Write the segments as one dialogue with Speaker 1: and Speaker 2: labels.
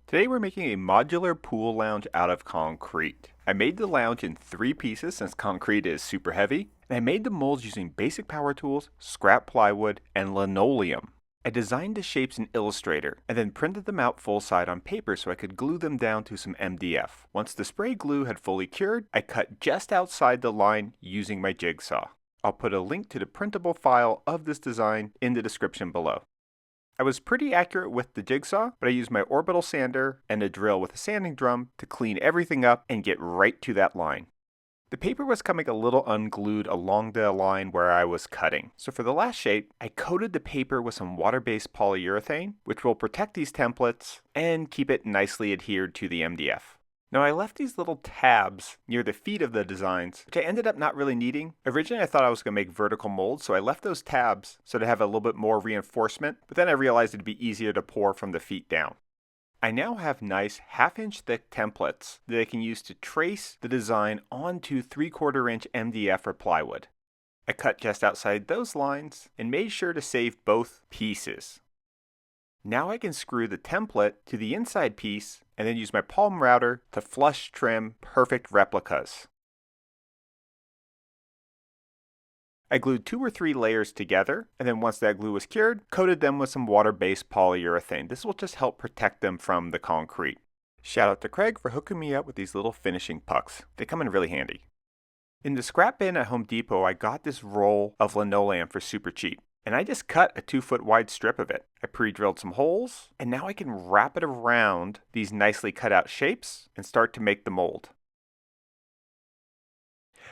Speaker 1: Today we're making a modular pool lounge out of concrete. I made the lounge in 3 pieces since concrete is super heavy, and I made the molds using basic power tools, scrap plywood, and linoleum. I designed the shapes in Illustrator, and then printed them out full-side on paper so I could glue them down to some MDF. Once the spray glue had fully cured, I cut just outside the line using my jigsaw. I'll put a link to the printable file of this design in the description below. I was pretty accurate with the jigsaw, but I used my Orbital sander and a drill with a sanding drum to clean everything up and get right to that line. The paper was coming a little unglued along the line where I was cutting, so for the last shape, I coated the paper with some water-based polyurethane, which will protect these templates and keep it nicely adhered to the MDF. Now I left these little tabs near the feet of the designs, which I ended up not really needing. Originally I thought I was going to make vertical molds, so I left those tabs so to have a little bit more reinforcement, but then I realized it'd be easier to pour from the feet down. I now have nice 1/2 inch thick templates that I can use to trace the design onto 3/4 inch MDF or plywood. I cut just outside those lines and made sure to save both pieces. Now I can screw the template to the inside piece and then use my palm router to flush trim perfect replicas. I glued 2 or 3 layers together, and then once that glue was cured, coated them with some water-based polyurethane. This will just help protect them from the concrete. Shout out to Kreg for hooking me up with these little finishing pucks. They come in really handy. In the scrap bin at Home Depot, I got this roll of linoleum for super cheap. And I just cut a 2-foot wide strip of it. I pre-drilled some holes, and now I can wrap it around these nicely cut out shapes and start to make the mold.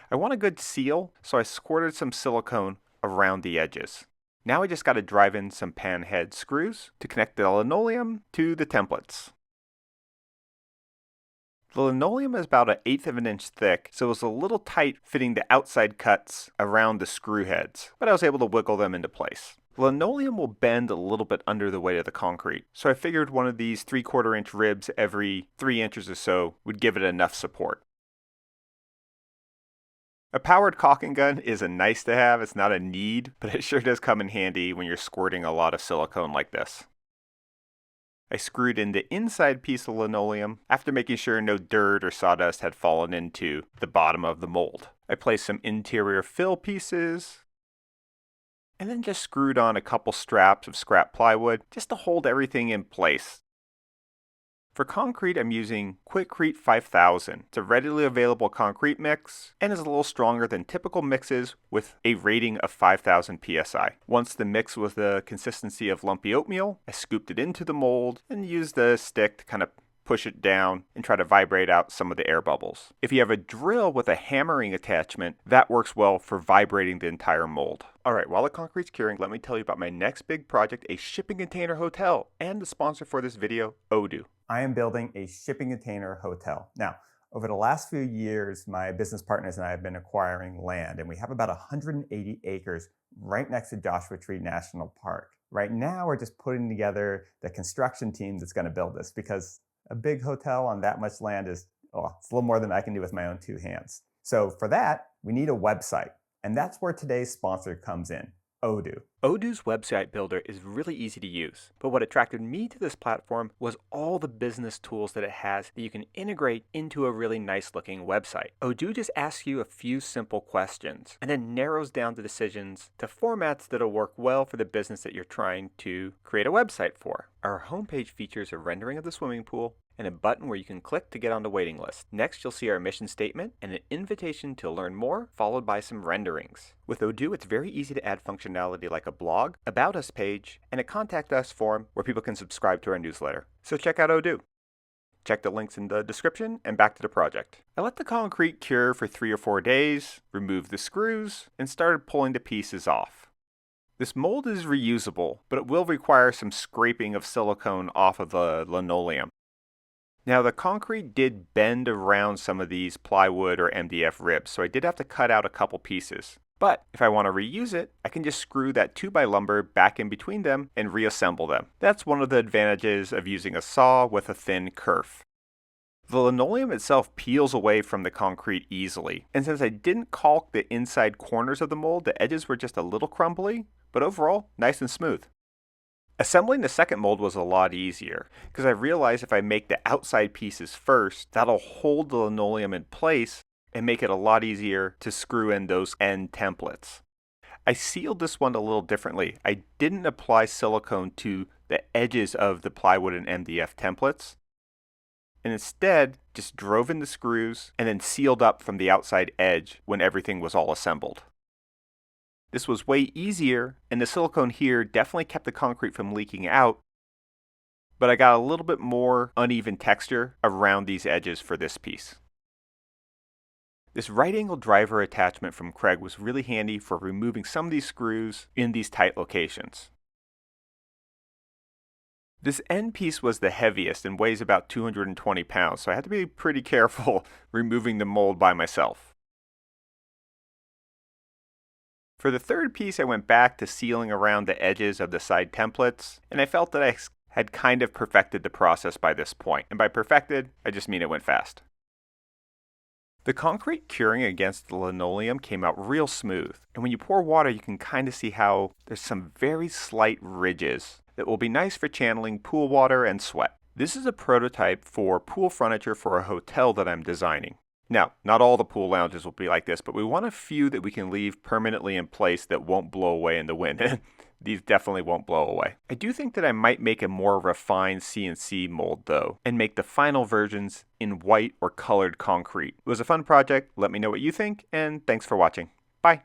Speaker 1: I want a good seal, so I squirted some silicone around the edges. Now I just got to drive in some pan head screws to connect the linoleum to the templates. The linoleum is about 1/8 of an inch thick, so it was a little tight fitting the outside cuts around the screw heads, but I was able to wiggle them into place. The linoleum will bend a little bit under the weight of the concrete, so I figured one of these 3/4 inch ribs every 3 inches or so would give it enough support. A powered caulking gun is a nice to have, it's not a need, but it sure does come in handy when you're squirting a lot of silicone like this. I screwed in the inside piece of linoleum after making sure no dirt or sawdust had fallen into the bottom of the mold. I placed some interior fill pieces, and then just screwed on a couple straps of scrap plywood just to hold everything in place. For concrete, I'm using Quikrete 5000. It's a readily available concrete mix and is a little stronger than typical mixes with a rating of 5000 psi. Once the mix was the consistency of lumpy oatmeal, I scooped it into the mold and used a stick to kind of push it down and try to vibrate out some of the air bubbles. If you have a drill with a hammering attachment, that works well for vibrating the entire mold. Alright, while the concrete's curing, let me tell you about my next big project, a shipping container hotel, and the sponsor for this video, Odoo.
Speaker 2: I am building a shipping container hotel. Now, over the last few years, my business partners and I have been acquiring land, and we have about 180 acres right next to Joshua Tree National Park. Right now, we're just putting together the construction team that's going to build this, because a big hotel on that much land is, it's a little more than I can do with my own 2 hands. So for that, we need a website, and that's where today's sponsor comes in, Odoo.
Speaker 1: Odoo's website builder is really easy to use, but what attracted me to this platform was all the business tools that it has that you can integrate into a really nice looking website. Odoo just asks you a few simple questions and then narrows down the decisions to formats that'll work well for the business that you're trying to create a website for. Our homepage features a rendering of the swimming pool and a button where you can click to get on the waiting list. Next, you'll see our mission statement and an invitation to learn more, followed by some renderings. With Odoo, it's very easy to add functionality like a blog, about us page, and a contact us form where people can subscribe to our newsletter. So check out Odoo. Check the links in the description, and back to the project. I let the concrete cure for 3 or 4 days, removed the screws, and started pulling the pieces off. This mold is reusable, but it will require some scraping of silicone off of the linoleum. Now the concrete did bend around some of these plywood or MDF ribs, so I did have to cut out a couple pieces. But if I want to reuse it, I can just screw that 2x lumber back in between them and reassemble them. That's one of the advantages of using a saw with a thin kerf. The linoleum itself peels away from the concrete easily, and since I didn't caulk the inside corners of the mold, the edges were just a little crumbly, but overall, nice and smooth. Assembling the second mold was a lot easier, because I realized if I make the outside pieces first, that'll hold the linoleum in place and make it a lot easier to screw in those end templates. I sealed this one a little differently. I didn't apply silicone to the edges of the plywood and MDF templates, and instead just drove in the screws and then sealed up from the outside edge when everything was all assembled. This was way easier, and the silicone here definitely kept the concrete from leaking out, but I got a little bit more uneven texture around these edges for this piece. This right angle driver attachment from Kreg was really handy for removing some of these screws in these tight locations. This end piece was the heaviest and weighs about 220 pounds, so I had to be pretty careful removing the mold by myself. For the third piece, I went back to sealing around the edges of the side templates, and I felt that I had kind of perfected the process by this point. And by perfected, I just mean it went fast. The concrete curing against the linoleum came out real smooth, and when you pour water, you can kind of see how there's some very slight ridges that will be nice for channeling pool water and sweat. This is a prototype for pool furniture for a hotel that I'm designing. Now, not all the pool lounges will be like this, but we want a few that we can leave permanently in place that won't blow away in the wind. These definitely won't blow away. I do think that I might make a more refined CNC mold though, and make the final versions in white or colored concrete. It was a fun project. Let me know what you think, and thanks for watching. Bye.